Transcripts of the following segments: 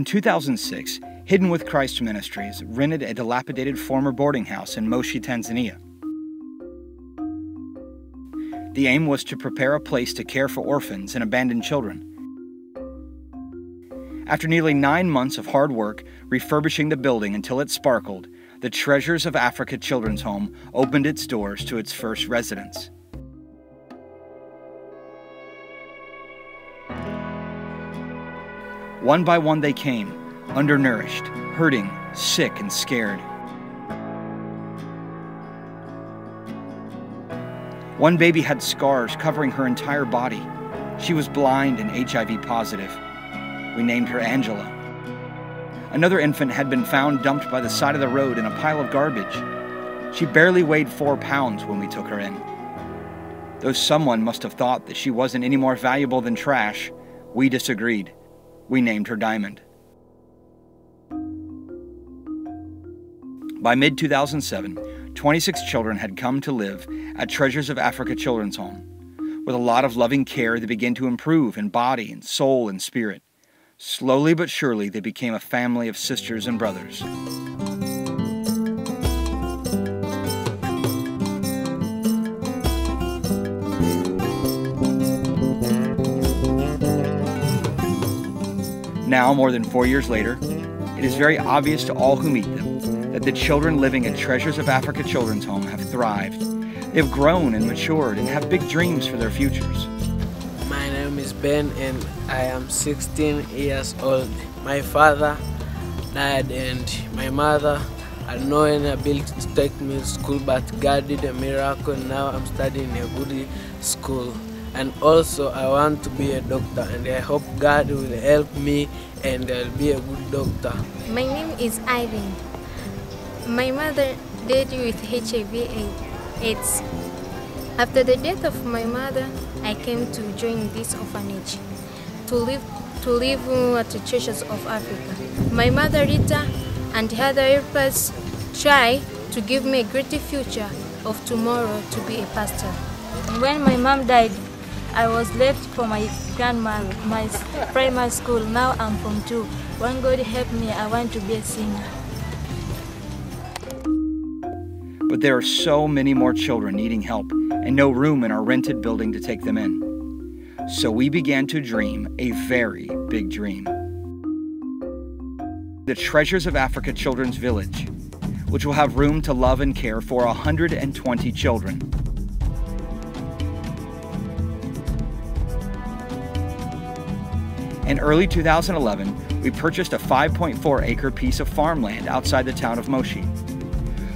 In 2006, Hidden with Christ Ministries rented a dilapidated former boarding house in Moshi, Tanzania. The aim was to prepare a place to care for orphans and abandoned children. After nearly 9 months of hard work refurbishing the building until it sparkled, the Treasures of Africa Children's Home opened its doors to its first residents. One by one they came, undernourished, hurting, sick, and scared. One baby had scars covering her entire body. She was blind and HIV positive. We named her Angela. Another infant had been found dumped by the side of the road in a pile of garbage. She barely weighed 4 pounds when we took her in. Though someone must have thought that she wasn't any more valuable than trash, we disagreed. We named her Diamond. By mid-2007, 26 children had come to live at Treasures of Africa Children's Home. With a lot of loving care, they began to improve in body and soul and spirit. Slowly but surely, they became a family of sisters and brothers. Now, more than 4 years later, it is very obvious to all who meet them that the children living at Treasures of Africa Children's Home have thrived. They have grown and matured and have big dreams for their futures. My name is Ben and I am 16 years old. My father died and my mother had no ability to take me to school, but God did a miracle. Now I'm studying a good school. And also I want to be a doctor, and I hope God will help me and I'll be a good doctor. My name is Irene. My mother died with HIV/AIDS. After the death of my mother, I came to join this orphanage to live at the Treasures of Africa. My mother Rita and other helpers try to give me a great future of tomorrow to be a pastor. When my mom died, I was left for my grandma, my primary school. Now I'm from 2. When God help me, I want to be a singer. But there are so many more children needing help and no room in our rented building to take them in. So we began to dream a very big dream. The Treasures of Africa Children's Village, which will have room to love and care for 120 children. In early 2011, we purchased a 5.4-acre piece of farmland outside the town of Moshi.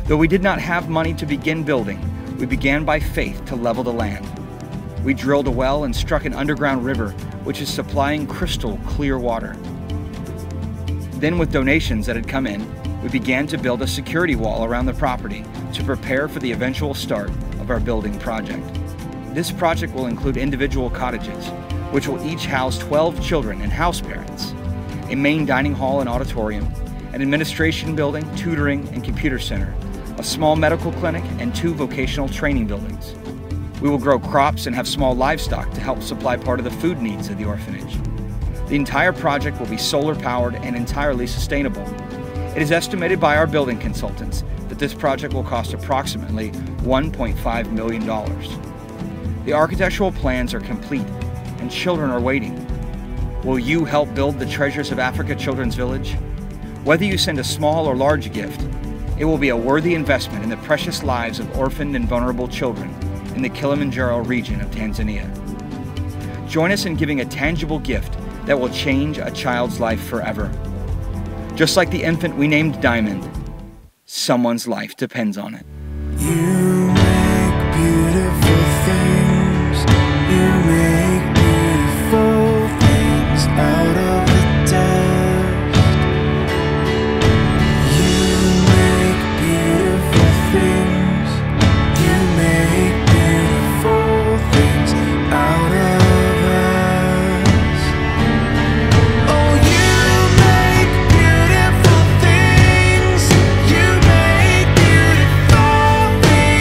Though we did not have money to begin building, we began by faith to level the land. We drilled a well and struck an underground river, which is supplying crystal clear water. Then, with donations that had come in, we began to build a security wall around the property to prepare for the eventual start of our building project. This project will include individual cottages, which will each house 12 children and house parents, a main dining hall and auditorium, an administration building, tutoring, and computer center, a small medical clinic, and 2 vocational training buildings. We will grow crops and have small livestock to help supply part of the food needs of the orphanage. The entire project will be solar powered and entirely sustainable. It is estimated by our building consultants that this project will cost approximately $1.5 million. The architectural plans are complete and children are waiting. Will you help build the Treasures of Africa Children's Village? Whether you send a small or large gift, it will be a worthy investment in the precious lives of orphaned and vulnerable children in the Kilimanjaro region of Tanzania. Join us in giving a tangible gift that will change a child's life forever. Just like the infant we named Diamond, someone's life depends on it. You make beautiful things. You make beautiful things out of the dust. You make beautiful things. You make beautiful things out of us. Oh, you make beautiful things. You make beautiful things.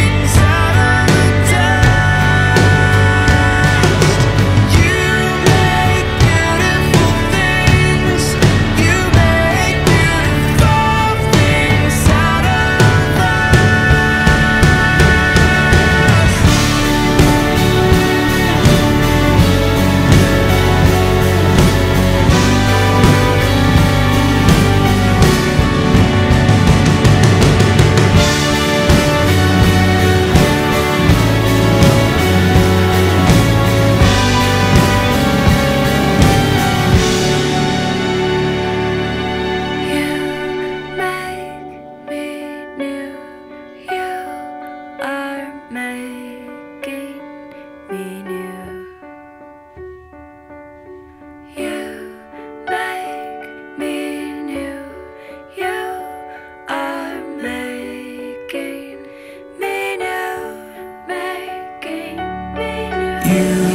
beautiful